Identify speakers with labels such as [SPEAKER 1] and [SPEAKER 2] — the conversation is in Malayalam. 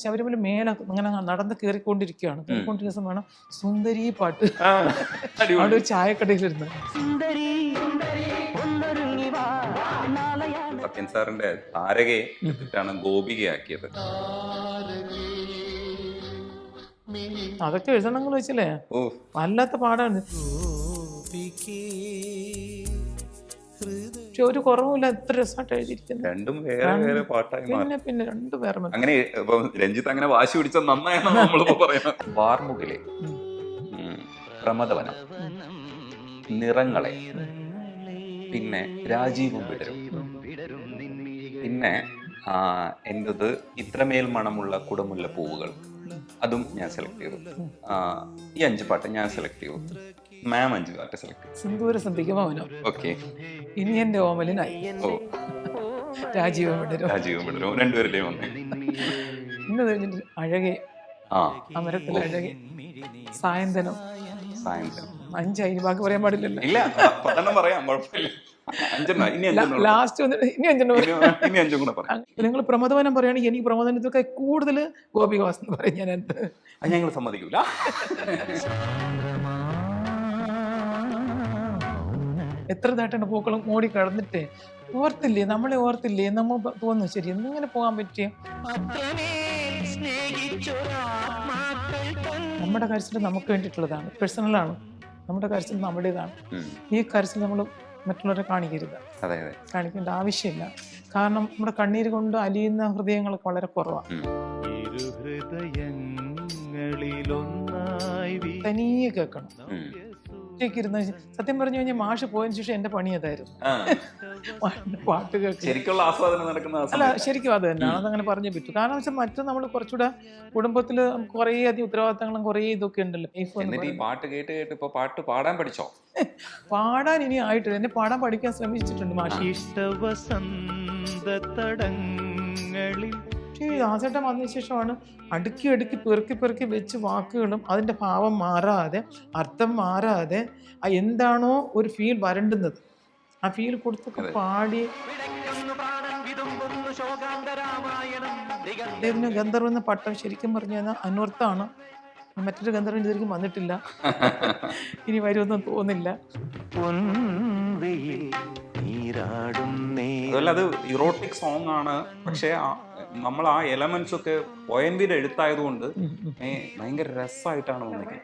[SPEAKER 1] ശബരിമല മേലെ അങ്ങനെ നടന്ന് കയറിക്കൊണ്ടിരിക്കുകയാണ്. കയറിക്കൊണ്ടിരിക്കുന്ന സമയമാണ് സുന്ദരി പാട്ട്. അവിടെ ഒരു ചായക്കടയിലിരുന്ന്
[SPEAKER 2] സത്യൻ സാറിന്റെ താരകയെ എടുത്തിട്ടാണ് ഗോപികയാക്കിയത്.
[SPEAKER 1] അതൊക്കെ എഴുതണമെങ്കിൽ വെച്ചില്ലേ
[SPEAKER 2] ഓ
[SPEAKER 1] വല്ലാത്ത പാടാണ്. പക്ഷെ ഒരു കുറവുമില്ല, എത്ര രസമായിട്ട് എഴുതിയിരിക്കുന്നത്.
[SPEAKER 2] രണ്ടും വേറെ വേറെ പാട്ടായി മാറി.
[SPEAKER 1] പിന്നെ രണ്ടുപേരും
[SPEAKER 2] അങ്ങനെ ഇപ്പൊ രഞ്ജിത്ത് അങ്ങനെ വാശി പിടിച്ച നന്നായാണ് നമ്മളിപ്പോ പറയുന്നത്. വാർമുകിലെ, പ്രമദവനം, നിറങ്ങളെ, പിന്നെ രാജീവും വിടരും, പിന്നെ എന്റത് ഇത്രമേൽ മണമുള്ള കുടമുല്ല പൂവുകൾ, അതും ഞാൻ സെലക്ട് ചെയ്തു. ഈ 5 പാട്ട് ഞാൻ സെലക്ട് ചെയ്തു. മാം 5 പാട്ട് സെലക്ട് ചെയ്തു.
[SPEAKER 1] സിന്ദൂര സന്ധിക്ക് മൗനം,
[SPEAKER 2] ഓക്കെ.
[SPEAKER 1] ഇനി എന്റെ ഓമലിനായി,
[SPEAKER 2] ഓ
[SPEAKER 1] രാജീവം വിടരും,
[SPEAKER 2] രാജീവും വിടരും രണ്ടുപേരുടെയും വന്നേ.
[SPEAKER 1] ഇന്ന് കഴിഞ്ഞിട്ട് അഴകെ, അമരത്തിലെ അഴകെ, സായന്തനം,
[SPEAKER 2] സായന്തനം
[SPEAKER 1] 5 അതിന് ബാക്കി പറയാൻ പാടില്ലല്ലോ.
[SPEAKER 2] ഇല്ല, 10 പറയാം, കുഴപ്പമില്ല. 5 ഇനി 5
[SPEAKER 1] ലാസ്റ്റ് വന്നിട്ട് ഇനി 5
[SPEAKER 2] കൂടെ പറയാം.
[SPEAKER 1] നിങ്ങൾ പ്രമദവനം പറയുകയാണെങ്കിൽ എനിക്ക് പ്രമദനത്തൊക്കെ കൂടുതൽ ഗോപികവാസ് എന്ന് പറയും. ഞാൻ എന്ത്
[SPEAKER 2] ഞങ്ങൾ സമ്മതിക്കൂല.
[SPEAKER 1] എത്ര താട്ടാണ് പൂക്കളും മോടി കടന്നിട്ട് ഓർത്തില്ലേ, നമ്മളെ ഓർത്തില്ലേ, നമ്മൾ തോന്നുന്നു ശരി എന്നിങ്ങനെ പോകാൻ പറ്റിയ. നമ്മുടെ കരച്ചിൽ നമുക്ക് വേണ്ടിയിട്ടുള്ളതാണ്, പേഴ്സണലാണ്. നമ്മുടെ കരച്ചിൽ നമ്മുടേതാണ്. ഈ കരച്ചിൽ നമ്മൾ മറ്റുള്ളവരെ കാണിക്കരുത്, കാണിക്കേണ്ട ആവശ്യമില്ല. കാരണം നമ്മുടെ കണ്ണീര് കൊണ്ട് അലിയുന്ന ഹൃദയങ്ങളൊക്കെ വളരെ കുറവാണ്. തനിയെ കേൾക്കണം. ഇരുന്ന് സത്യം പറഞ്ഞു കഴിഞ്ഞാൽ മാഷ് പോയതിനു ശേഷം എന്റെ പണി അതായിരുന്നു, പാട്ട് കേൾക്കുക. അല്ല, ശരിക്കും അത് തന്നെയാണ്, അതങ്ങനെ പറഞ്ഞേ പറ്റൂ. കാരണം വെച്ചാൽ മറ്റു നമ്മൾ കുറച്ചുകൂടെ കുടുംബത്തിൽ കുറേ അധികം ഉത്തരവാദിത്തങ്ങളും കുറേ ഇതൊക്കെ ഉണ്ടല്ലോ.
[SPEAKER 2] പാട്ട് കേട്ട് കേട്ട് ഇപ്പൊ പാട്ട് പാടാൻ പഠിച്ചോ?
[SPEAKER 1] പാടാൻ ഇനി ആയിട്ടില്ല, എന്നെ പാടാൻ പഠിക്കാൻ ശ്രമിച്ചിട്ടുണ്ട് മാഷ്. ദാസേട്ടൻ വന്നതിന് ശേഷമാണ് അടുക്കി അടുക്കി പെറുക്കി പെറുക്കി വെച്ച് വാക്കുകളും അതിൻ്റെ ഭാവം മാറാതെ അർത്ഥം മാറാതെ എന്താണോ ഒരു ഫീൽ വരണ്ടുന്നത് ആ ഫീൽ കൊടുത്തൊക്കെ പാടി. ഗന്ധർവ് എന്ന പട്ടം ശരിക്കും പറഞ്ഞു കഴിഞ്ഞാൽ അന്വർത്താണ്. മറ്റൊരു ഗന്ധർവൻ ഇതുവരെയും വന്നിട്ടില്ല, ഇനി വരുമെന്നും തോന്നില്ല.
[SPEAKER 2] അതുപോലെ അത് ഇറോട്ടിക് സോങ് ആണ്, പക്ഷെ നമ്മൾ ആ എലമെന്റ്സ് ഒക്കെ ഒ.എൻ.വിയുടെ എഴുത്തായതുകൊണ്ട് ഭയങ്കര രസമായിട്ടാണ് വന്നിരിക്കുന്നത്.